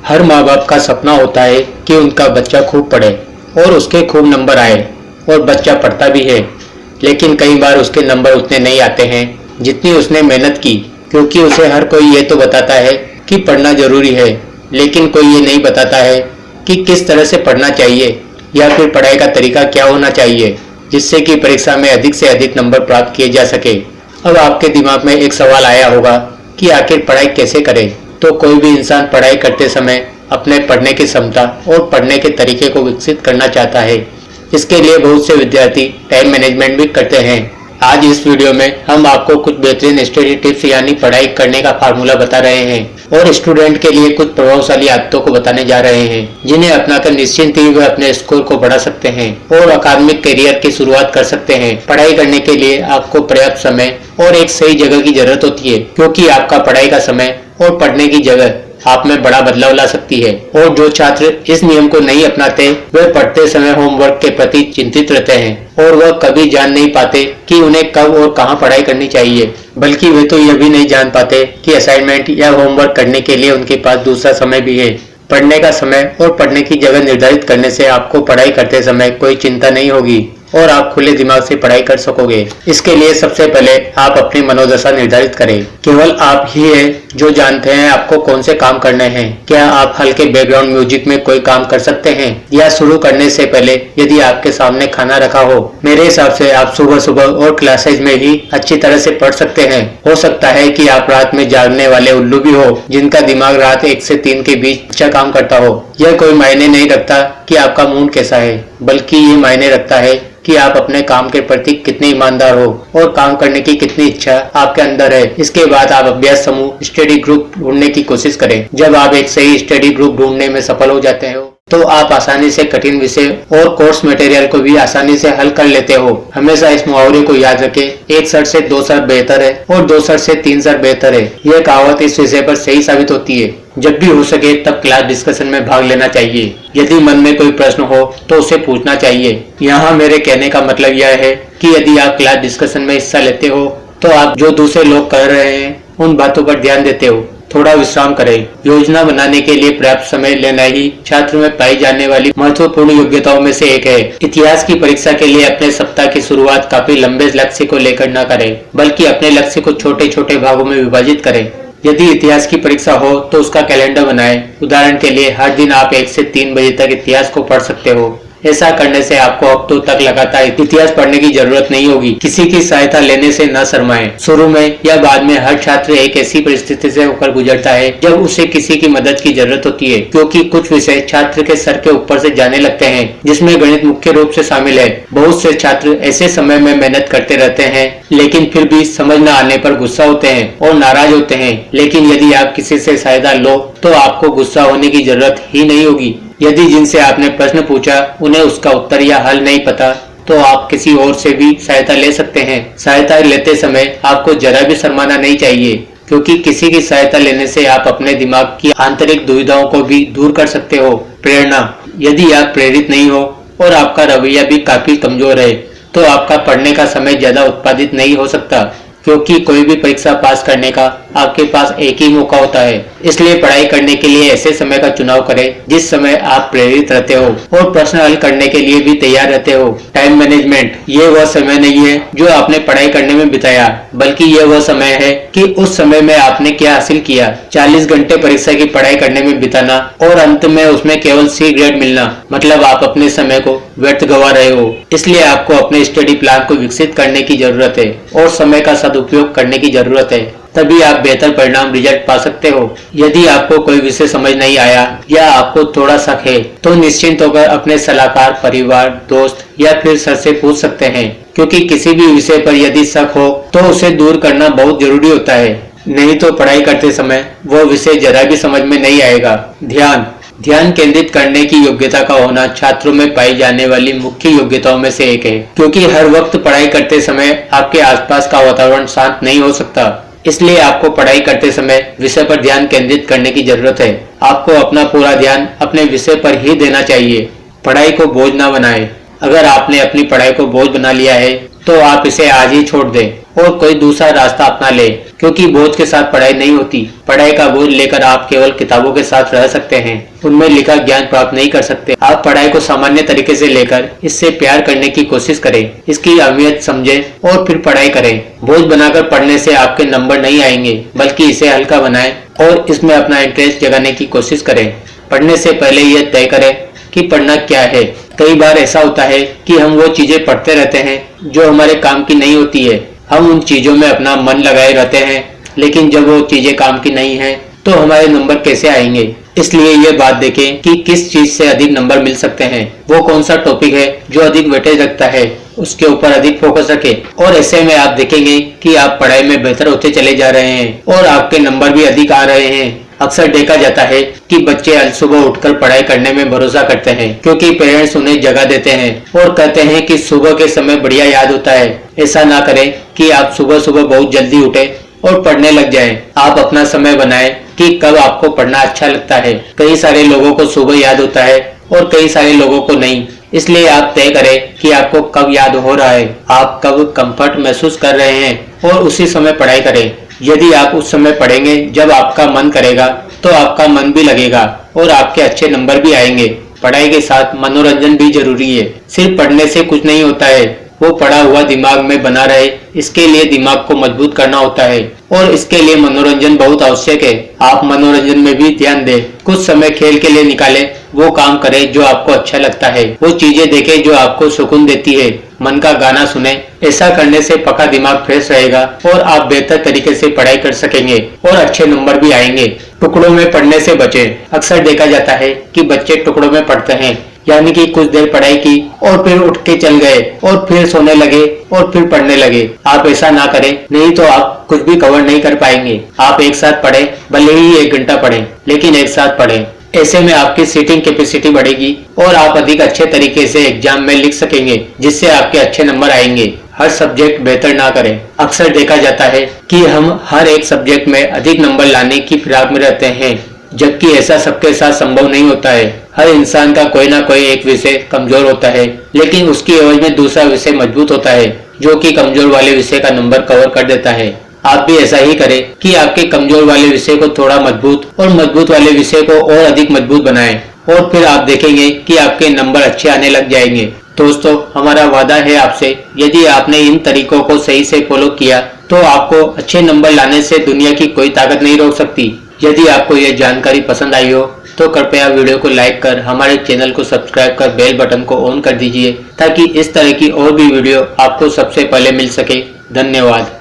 हर माँ बाप का सपना होता है कि उनका बच्चा खूब पढ़े और उसके खूब नंबर आए, और बच्चा पढ़ता भी है। लेकिन कई बार उसके नंबर उतने नहीं आते हैं जितनी उसने मेहनत की, क्योंकि उसे हर कोई ये तो बताता है कि पढ़ना जरूरी है, लेकिन कोई ये नहीं बताता है कि किस तरह से पढ़ना चाहिए या फिर पढ़ाई का तरीका क्या होना चाहिए जिससे कि परीक्षा में अधिक से अधिक नंबर प्राप्त किए जा सके। अब आपके दिमाग में एक सवाल आया होगा कि आखिर पढ़ाई कैसे करें। तो कोई भी इंसान पढ़ाई करते समय अपने पढ़ने की क्षमता और पढ़ने के तरीके को विकसित करना चाहता है। इसके लिए बहुत से विद्यार्थी टाइम मैनेजमेंट भी करते हैं। आज इस वीडियो में हम आपको कुछ बेहतरीन स्टडी टिप्स यानी पढ़ाई करने का फार्मूला बता रहे हैं और स्टूडेंट के लिए कुछ प्रभावशाली आदतों को बताने जा रहे हैं जिन्हें अपनाकर निश्चिंत ही वे अपने स्कोर को बढ़ा सकते हैं और अकादमिक करियर की शुरुआत कर सकते हैं। पढ़ाई करने के लिए आपको पर्याप्त समय और एक सही जगह की जरूरत होती है, क्योंकि आपका पढ़ाई का समय और पढ़ने की जगह आप में बड़ा बदलाव ला सकती है। और जो छात्र इस नियम को नहीं अपनाते वे पढ़ते समय होमवर्क के प्रति चिंतित रहते हैं और वह कभी जान नहीं पाते कि उन्हें कब और कहां पढ़ाई करनी चाहिए। बल्कि वे तो यह भी नहीं जान पाते कि असाइनमेंट या होमवर्क करने के लिए उनके पास दूसरा समय भी है। पढ़ने का समय और पढ़ने की जगह निर्धारित करने से आपको पढ़ाई करते समय कोई चिंता नहीं होगी और आप खुले दिमाग से पढ़ाई कर सकोगे। इसके लिए सबसे पहले आप अपनी मनोदशा निर्धारित करें। केवल आप ही हैं जो जानते हैं आपको कौन से काम करने हैं। क्या आप हल्के बैकग्राउंड म्यूजिक में कोई काम कर सकते हैं, या शुरू करने से पहले यदि आपके सामने खाना रखा हो। मेरे हिसाब से आप सुबह सुबह और क्लासेज में ही अच्छी तरह से पढ़ सकते हैं। हो सकता है कि आप रात में जागने वाले उल्लू भी हो जिनका दिमाग रात 1 से 3 के बीच अच्छा काम करता हो। यह कोई मायने नहीं रखता कि आपका मूड कैसा है, बल्कि ये मायने रखता है कि आप अपने काम के प्रति कितने ईमानदार हो और काम करने की कितनी इच्छा आपके अंदर है। इसके बाद आप अभ्यास समूह स्टडी ग्रुप ढूंढने की कोशिश करें। जब आप एक सही स्टडी ग्रुप ढूंढने में सफल हो जाते हो तो आप आसानी से कठिन विषय और कोर्स मटेरियल को भी आसानी से हल कर लेते हो। हमेशा इस मुहावरे को याद रखें, 1 सर से 2 सर बेहतर है और 2 सर से 3 सर बेहतर है। यह कहावत इस विषय पर सही साबित होती है। जब भी हो सके तब क्लास डिस्कशन में भाग लेना चाहिए। यदि मन में कोई प्रश्न हो तो उसे पूछना चाहिए। यहाँ मेरे कहने का मतलब यह है कि यदि आप क्लास डिस्कशन में हिस्सा लेते हो तो आप जो दूसरे लोग कर रहे हैं उन बातों पर ध्यान देते हो। थोड़ा विश्राम करें। योजना बनाने के लिए पर्याप्त समय लेना ही छात्र में पाई जाने वाली महत्वपूर्ण योग्यताओं में से एक है। इतिहास की परीक्षा के लिए अपने सप्ताह की शुरुआत काफी लंबे लक्ष्य को लेकर न करें, बल्कि अपने लक्ष्य को छोटे छोटे भागों में विभाजित करें। यदि इतिहास की परीक्षा हो तो उसका कैलेंडर बनाएं। उदाहरण के लिए हर दिन आप 1 से 3 बजे तक इतिहास को पढ़ सकते हो। ऐसा करने से आपको हफ्तों तक लगातार इतिहास पढ़ने की जरूरत नहीं होगी। किसी की सहायता लेने से न शर्माएं। शुरू में या बाद में हर छात्र एक ऐसी परिस्थिति से होकर गुजरता है जब उसे किसी की मदद की जरूरत होती है, क्योंकि कुछ विषय छात्र के सर के ऊपर से जाने लगते हैं, जिसमें गणित मुख्य रूप से शामिल है। बहुत से छात्र ऐसे समय में मेहनत करते रहते हैं, लेकिन फिर भी समझ न आने पर गुस्सा होते हैं और नाराज होते हैं। लेकिन यदि आप किसी से सहायता लो तो आपको गुस्सा होने की जरूरत ही नहीं होगी। यदि जिनसे आपने प्रश्न पूछा उन्हें उसका उत्तर या हल नहीं पता तो आप किसी और से भी सहायता ले सकते हैं। सहायता लेते समय आपको जरा भी शर्माना नहीं चाहिए, क्योंकि किसी की सहायता लेने से आप अपने दिमाग की आंतरिक दुविधाओं को भी दूर कर सकते हो। प्रेरणा, यदि आप प्रेरित नहीं हो और आपका रवैया भी काफी कमजोर है तो आपका पढ़ने का समय ज्यादा उत्पादित नहीं हो सकता, क्योंकि कोई भी परीक्षा पास करने का आपके पास एक ही मौका होता है। इसलिए पढ़ाई करने के लिए ऐसे समय का चुनाव करें जिस समय आप प्रेरित रहते हो और प्रश्न हल करने के लिए भी तैयार रहते हो। टाइम मैनेजमेंट, ये वह समय नहीं है जो आपने पढ़ाई करने में बिताया, बल्कि ये वह समय है कि उस समय में आपने क्या हासिल किया। 40 घंटे परीक्षा की पढ़ाई करने में बिताना और अंत में उसमें केवल C ग्रेड मिलना, मतलब आप अपने समय को व्यर्थ गवा रहे हो। इसलिए आपको अपने स्टडी प्लान को विकसित करने की जरूरत है और समय का सदुपयोग करने की जरूरत है, तभी आप बेहतर परिणाम रिजल्ट पा सकते हो। यदि आपको कोई विषय समझ नहीं आया या आपको थोड़ा शक है तो निश्चिंत होकर अपने सलाहकार, परिवार, दोस्त या फिर सर से पूछ सकते हैं, क्योंकि किसी भी विषय पर यदि शक हो तो उसे दूर करना बहुत जरूरी होता है। नहीं तो पढ़ाई करते समय वह विषय जरा भी समझ में नहीं आएगा। ध्यान केंद्रित करने की योग्यता का होना छात्रों में पाई जाने वाली मुख्य योग्यताओं में से एक है, क्योंकि हर वक्त पढ़ाई करते समय आपके आसपास का वातावरण शांत नहीं हो सकता। इसलिए आपको पढ़ाई करते समय विषय पर ध्यान केंद्रित करने की जरूरत है। आपको अपना पूरा ध्यान अपने विषय पर ही देना चाहिए। पढ़ाई को बोझ न बनाएं। अगर आपने अपनी पढ़ाई को बोझ बना लिया है तो आप इसे आज ही छोड़ दें और कोई दूसरा रास्ता अपना ले, क्योंकि बोझ के साथ पढ़ाई नहीं होती। पढ़ाई का बोझ लेकर आप केवल किताबों के साथ रह सकते हैं, उनमें लिखा ज्ञान प्राप्त नहीं कर सकते। आप पढ़ाई को सामान्य तरीके से लेकर इससे प्यार करने की कोशिश करें, इसकी अहमियत समझें और फिर पढ़ाई करें। बोझ बनाकर पढ़ने से आपके नंबर नहीं आएंगे, बल्कि इसे हल्का बनाएं और इसमें अपना इंटरेस्ट जगाने की कोशिश करें। पढ़ने से पहले यह तय करें कि पढ़ना क्या है। कई बार ऐसा होता है कि हम वो चीजें पढ़ते रहते हैं जो हमारे काम की नहीं होती है। हम उन चीजों में अपना मन लगाए रहते हैं, लेकिन जब वो चीजें काम की नहीं है तो हमारे नंबर कैसे आएंगे। इसलिए ये बात देखें कि किस चीज से अधिक नंबर मिल सकते हैं, वो कौन सा टॉपिक है जो अधिक वेटेज रखता है, उसके ऊपर अधिक फोकस रखें। और ऐसे में आप देखेंगे कि आप पढ़ाई में बेहतर होते चले जा रहे हैं और आपके नंबर भी अधिक आ रहे हैं। अक्सर देखा जाता है कि बच्चे सुबह उठकर पढ़ाई करने में भरोसा करते हैं, क्योंकि पेरेंट्स उन्हें जगह देते हैं और कहते हैं कि सुबह के समय बढ़िया याद होता है। ऐसा ना करें कि आप सुबह सुबह बहुत जल्दी उठे और पढ़ने लग जाएं। आप अपना समय बनाएं कि कब आपको पढ़ना अच्छा लगता है। कई सारे लोगों को सुबह याद होता है और कई सारे लोगों को नहीं, इसलिए आप तय करें कि आपको कब याद हो रहा है, आप कब कंफर्ट महसूस कर रहे हैं और उसी समय पढ़ाई करें। यदि आप उस समय पढ़ेंगे जब आपका मन करेगा तो आपका मन भी लगेगा और आपके अच्छे नंबर भी आएंगे। पढ़ाई के साथ मनोरंजन भी जरूरी है। सिर्फ पढ़ने से कुछ नहीं होता है, वो पढ़ा हुआ दिमाग में बना रहे, इसके लिए दिमाग को मजबूत करना होता है और इसके लिए मनोरंजन बहुत आवश्यक है। आप मनोरंजन में भी ध्यान दें, कुछ समय खेल के लिए निकालें, वो काम करें जो आपको अच्छा लगता है, वो चीजें देखें जो आपको सुकून देती है, मन का गाना सुने। ऐसा करने से पक्का दिमाग फ्रेश रहेगा और आप बेहतर तरीके से पढ़ाई कर सकेंगे और अच्छे नंबर भी आएंगे। टुकड़ों में पढ़ने से बचें। अक्सर देखा जाता है कि बच्चे टुकड़ों में पढ़ते हैं, यानी कि कुछ देर पढ़ाई की और फिर उठ के चल गए और फिर सोने लगे और फिर पढ़ने लगे। आप ऐसा ना करें, नहीं तो आप कुछ भी कवर नहीं कर पाएंगे। आप एक साथ पढ़ें, भले ही 1 घंटा पढ़ें, लेकिन एक साथ पढ़ें। ऐसे में आपकी सीटिंग कैपेसिटी बढ़ेगी और आप अधिक अच्छे तरीके से एग्जाम में लिख सकेंगे, जिससे आपके अच्छे नंबर आएंगे। हर सब्जेक्ट बेहतर ना करें। अक्सर देखा जाता है कि हम हर एक सब्जेक्ट में अधिक नंबर लाने की फिराक में रहते हैं, जबकि ऐसा सबके साथ संभव नहीं होता है। हर इंसान का कोई ना कोई एक विषय कमजोर होता है, लेकिन उसकी एवज में दूसरा विषय मजबूत होता है, जो कि कमजोर वाले विषय का नंबर कवर कर देता है। आप भी ऐसा ही करें कि आपके कमजोर वाले विषय को थोड़ा मजबूत और मजबूत वाले विषय को और अधिक मजबूत बनाएं और फिर आप देखेंगे कि आपके नंबर अच्छे आने लग जाएंगे। दोस्तों, हमारा वादा है आपसे, यदि आपने इन तरीकों को सही से फॉलो किया तो आपको अच्छे नंबर लाने से दुनिया की कोई ताकत नहीं रोक सकती। यदि आपको यह जानकारी पसंद आई हो तो कृपया वीडियो को लाइक कर हमारे चैनल को सब्सक्राइब कर बेल बटन को ऑन कर दीजिए, ताकि इस तरह की और भी वीडियो आपको सबसे पहले मिल सके। धन्यवाद।